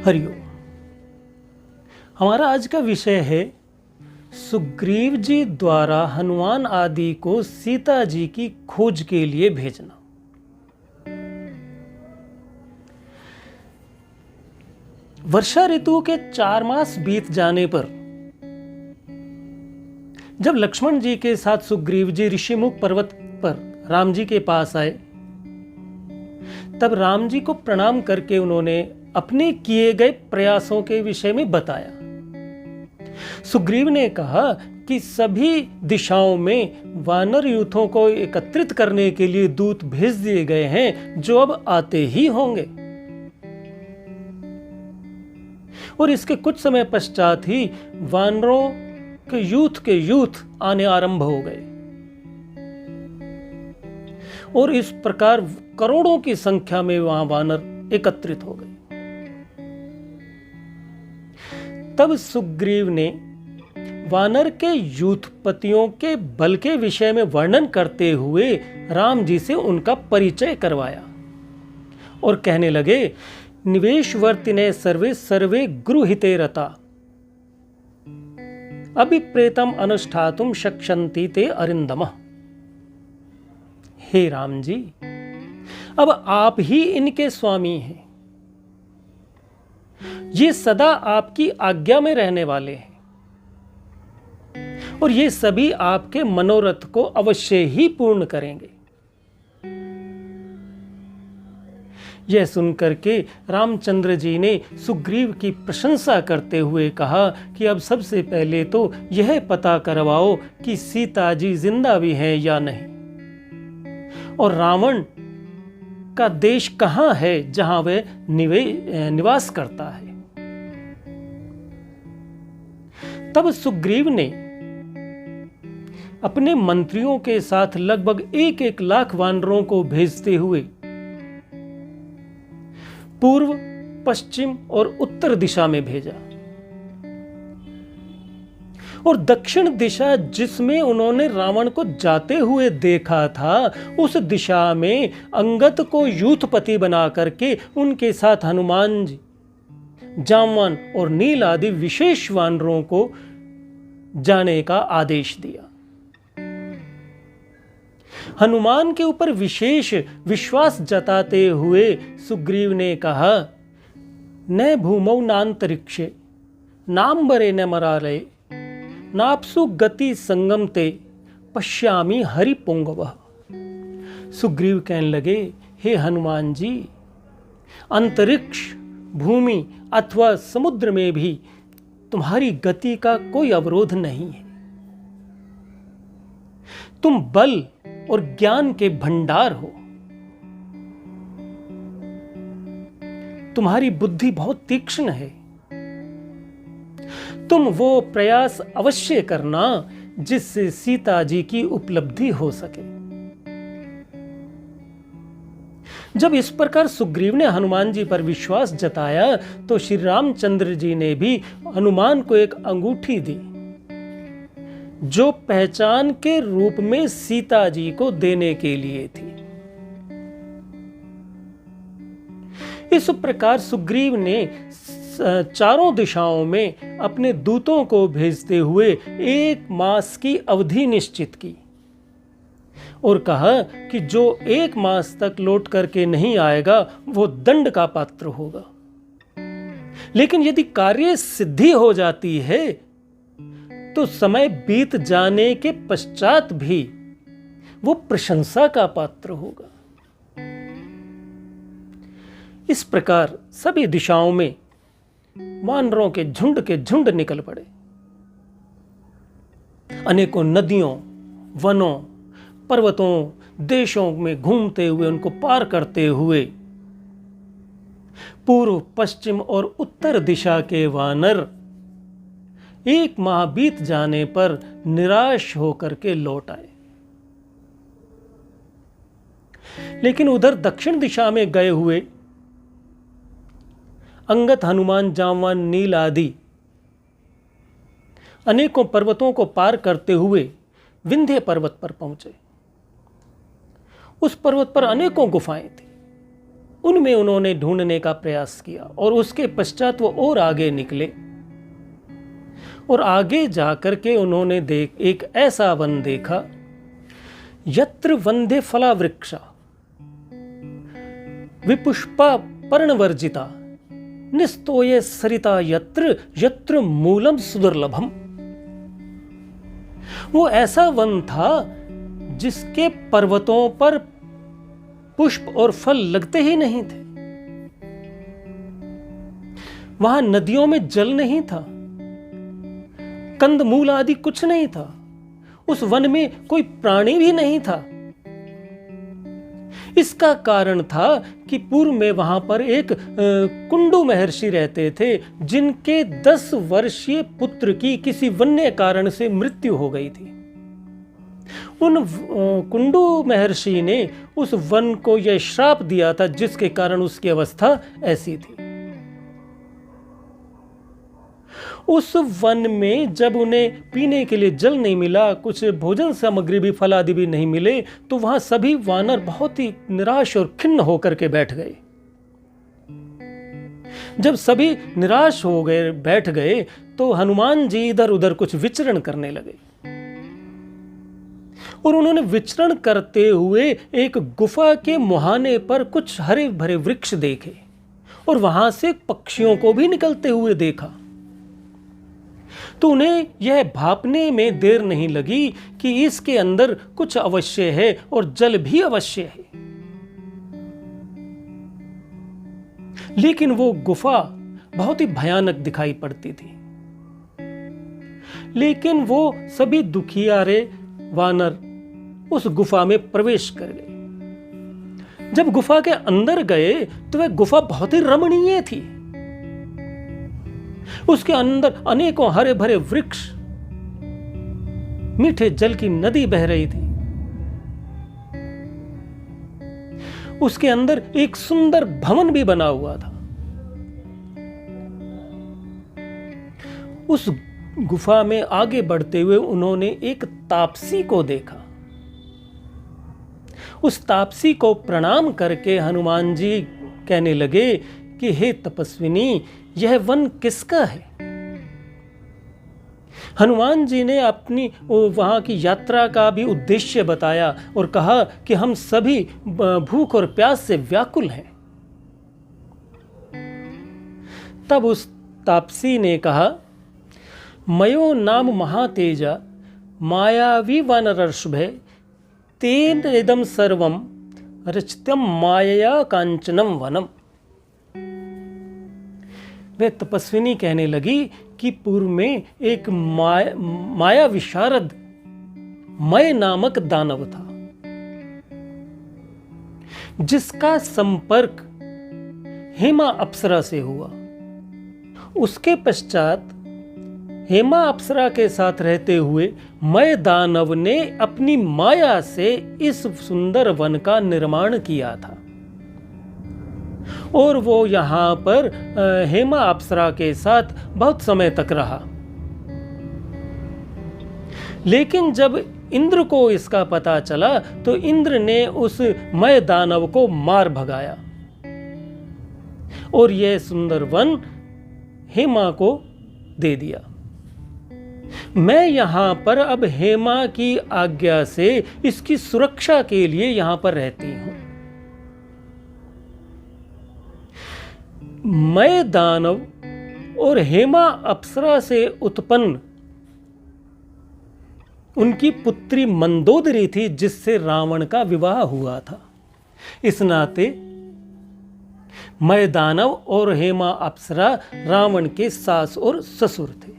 हरिओम। हमारा आज का विषय है सुग्रीव जी द्वारा हनुमान आदि को सीता जी की खोज के लिए भेजना। वर्षा ऋतु के 4 मास बीत जाने पर जब लक्ष्मण जी के साथ सुग्रीव जी ऋषिमुख पर्वत पर राम जी के पास आए, तब राम जी को प्रणाम करके उन्होंने अपने किए गए प्रयासों के विषय में बताया। सुग्रीव ने कहा कि सभी दिशाओं में वानर यूथों को एकत्रित करने के लिए दूत भेज दिए गए हैं, जो अब आते ही होंगे। और इसके कुछ समय पश्चात ही वानरों के यूथ आने आरंभ हो गए और इस प्रकार करोड़ों की संख्या में वहां वानर एकत्रित हो गए। तब सुग्रीव ने वानर के यूथपतियों के बल के विषय में वर्णन करते हुए राम जी से उनका परिचय करवाया और कहने लगे, निवेशवर्तिने सर्वे सर्वे गृहीते रता अभिप्रेतम अनुष्ठातुम शक्ष्यन्ति ते अरिंदमः। हे राम जी, अब आप ही इनके स्वामी हैं। ये सदा आपकी आज्ञा में रहने वाले हैं और ये सभी आपके मनोरथ को अवश्य ही पूर्ण करेंगे। यह सुनकर के रामचंद्र जी ने सुग्रीव की प्रशंसा करते हुए कहा कि अब सबसे पहले तो यह पता करवाओ कि सीता जी जिंदा भी हैं या नहीं, और रावण का देश कहां है जहां वह निवास करता है। तब सुग्रीव ने अपने मंत्रियों के साथ लगभग 1-1 लाख वानरों को भेजते हुए पूर्व, पश्चिम और उत्तर दिशा में भेजा, और दक्षिण दिशा जिसमें उन्होंने रावण को जाते हुए देखा था, उस दिशा में अंगद को यूथपति बना करके उनके साथ हनुमान जी, जामवान और नील आदि विशेष वानरों को जाने का आदेश दिया। हनुमान के ऊपर विशेष विश्वास जताते हुए सुग्रीव ने कहा, न भूमौ नांतरिक्षे नाम्बरे न मरालये नाप्सु गति संगम ते पश्यामि हरि पुंगवः। सुग्रीव कहने लगे, हे हनुमान जी, अंतरिक्ष, भूमि अथवा समुद्र में भी तुम्हारी गति का कोई अवरोध नहीं है। तुम बल और ज्ञान के भंडार हो। तुम्हारी बुद्धि बहुत तीक्ष्ण है। तुम वो प्रयास अवश्य करना जिससे सीता जी की उपलब्धि हो सके। जब इस प्रकार सुग्रीव ने हनुमान जी पर विश्वास जताया, तो श्री रामचंद्र जी ने भी हनुमान को एक अंगूठी दी, जो पहचान के रूप में सीता जी को देने के लिए थी। इस प्रकार सुग्रीव ने चारों दिशाओं में अपने दूतों को भेजते हुए 1 मास की अवधि निश्चित की और कहा कि जो 1 मास तक लौट करके नहीं आएगा वो दंड का पात्र होगा। लेकिन यदि कार्य सिद्धि हो जाती है तो समय बीत जाने के पश्चात भी वो प्रशंसा का पात्र होगा। इस प्रकार सभी दिशाओं में वानरों के झुंड निकल पड़े। अनेकों नदियों, वनों, पर्वतों, देशों में घूमते हुए, उनको पार करते हुए पूर्व, पश्चिम और उत्तर दिशा के वानर 1 माह बीत जाने पर निराश होकर के लौट आए। लेकिन उधर दक्षिण दिशा में गए हुए अंगद, हनुमान, जामवान, नील आदि अनेकों पर्वतों को पार करते हुए विंध्य पर्वत पर पहुंचे। उस पर्वत पर अनेकों गुफाएं थी। उनमें उन्होंने ढूंढने का प्रयास किया और उसके पश्चात वो और आगे निकले और आगे जाकर के उन्होंने एक ऐसा वन देखा, यत्र वंदे फला वृक्षा विपुष्पा पर्णवर्जिता निस्तोये सरिता यत्र यत्र मूलम सुदुर्लभम। वो ऐसा वन था जिसके पर्वतों पर पुष्प और फल लगते ही नहीं थे, वहां नदियों में जल नहीं था, कंदमूल आदि कुछ नहीं था, उस वन में कोई प्राणी भी नहीं था। इसका कारण था कि पूर्व में वहां पर एक कुंडू महर्षि रहते थे, जिनके 10 वर्षीय पुत्र की किसी वन्य कारण से मृत्यु हो गई थी। उन कुंडू महर्षि ने उस वन को यह श्राप दिया था, जिसके कारण उसकी अवस्था ऐसी थी। उस वन में जब उन्हें पीने के लिए जल नहीं मिला, कुछ भोजन सामग्री भी, फल आदि भी नहीं मिले, तो वहां सभी वानर बहुत ही निराश और खिन्न होकर के बैठ गए। जब सभी निराश हो गए, बैठ गए, तो हनुमान जी इधर उधर कुछ विचरण करने लगे और उन्होंने विचरण करते हुए एक गुफा के मुहाने पर कुछ हरे भरे वृक्ष देखे और वहां से पक्षियों को भी निकलते हुए देखा। तो उन्हें यह भापने में देर नहीं लगी कि इसके अंदर कुछ अवश्य है और जल भी अवश्य है। लेकिन वो गुफा बहुत ही भयानक दिखाई पड़ती थी। लेकिन वो सभी दुखियारे वानर उस गुफा में प्रवेश कर गए। जब गुफा के अंदर गए तो वह गुफा बहुत ही रमणीय थी। उसके अंदर अनेकों हरे भरे वृक्ष, मीठे जल की नदी बह रही थी। उसके अंदर एक सुंदर भवन भी बना हुआ था। उस गुफा में आगे बढ़ते हुए उन्होंने एक तापसी को देखा। उस तापसी को प्रणाम करके हनुमान जी कहने लगे कि हे तपस्विनी, यह वन किसका है? हनुमान जी ने अपनी वहां की यात्रा का भी उद्देश्य बताया और कहा कि हम सभी भूख और प्यास से व्याकुल हैं। तब उस तापसी ने कहा, मयो नाम महातेजा मायावी वानरर्षभे तेन इदं सर्वं रचितम माया कांचनम वनम। वह तपस्विनी कहने लगी कि पूर्व में एक माया विशारद मय नामक दानव था, जिसका संपर्क हेमा अप्सरा से हुआ। उसके पश्चात हेमा अप्सरा के साथ रहते हुए मय दानव ने अपनी माया से इस सुंदर वन का निर्माण किया था और वो यहां पर हेमा अप्सरा के साथ बहुत समय तक रहा। लेकिन जब इंद्र को इसका पता चला तो इंद्र ने उस मय दानव को मार भगाया और यह सुंदर वन हेमा को दे दिया। मैं यहां पर अब हेमा की आज्ञा से इसकी सुरक्षा के लिए यहां पर रहती हूं। मय दानव और हेमा अप्सरा से उत्पन्न उनकी पुत्री मंदोदरी थी, जिससे रावण का विवाह हुआ था। इस नाते मय दानव और हेमा अप्सरा रावण के सास और ससुर थे।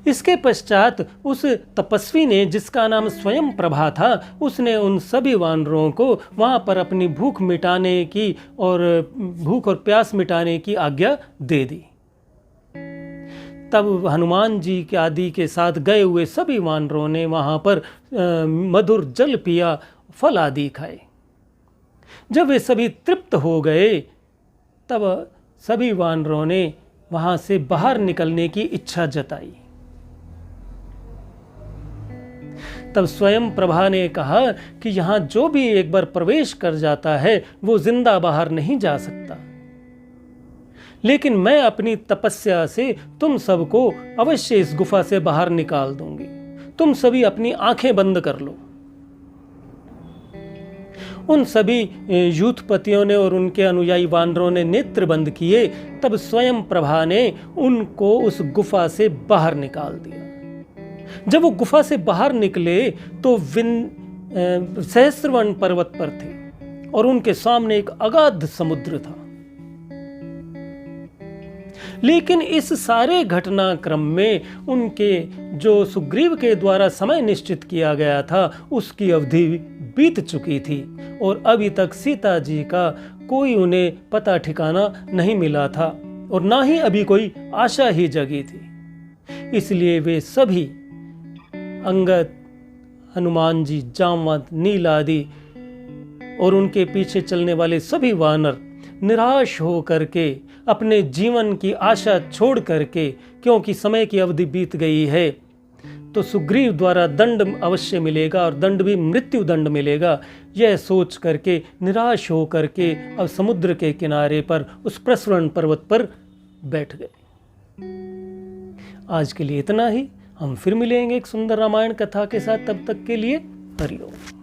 इसके पश्चात उस तपस्वी ने, जिसका नाम स्वयं प्रभा था, उसने उन सभी वानरों को वहां पर अपनी भूख मिटाने की और भूख और प्यास मिटाने की आज्ञा दे दी। तब हनुमान जी के आदि के साथ गए हुए सभी वानरों ने वहां पर मधुर जल पिया, फल आदि खाए। जब वे सभी तृप्त हो गए तब सभी वानरों ने वहां से बाहर निकलने की इच्छा जताई। तब स्वयं प्रभा ने कहा कि यहाँ जो भी एक बार प्रवेश कर जाता है वो जिंदा बाहर नहीं जा सकता, लेकिन मैं अपनी तपस्या से तुम सबको अवश्य इस गुफा से बाहर निकाल दूंगी। तुम सभी अपनी आंखें बंद कर लो। उन सभी यूथपतियों ने और उनके अनुयायी वानरों ने नेत्र बंद किए। तब स्वयं प्रभा ने उनको उस गुफा से बाहर निकाल दिया। जब वो गुफा से बाहर निकले तो सहस्रवन पर्वत पर थे और उनके सामने एक अगाध समुद्र था। लेकिन इस सारे घटनाक्रम में उनके जो सुग्रीव के द्वारा समय निश्चित किया गया था उसकी अवधि बीत चुकी थी और अभी तक सीता जी का कोई उन्हें पता ठिकाना नहीं मिला था और ना ही अभी कोई आशा ही जगी थी। इसलिए वे सभी अंगद, हनुमान जी, जामवंत, नील आदि और उनके पीछे चलने वाले सभी वानर निराश हो करके अपने जीवन की आशा छोड़ करके, क्योंकि समय की अवधि बीत गई है तो सुग्रीव द्वारा दंड अवश्य मिलेगा और दंड भी मृत्यु दंड मिलेगा, यह सोच करके निराश हो करके अब समुद्र के किनारे पर उस प्रस्वरण पर्वत पर बैठ गए। आज के लिए इतना ही। हम फिर मिलेंगे एक सुंदर रामायण कथा के साथ। तब तक के लिए हरि ओम।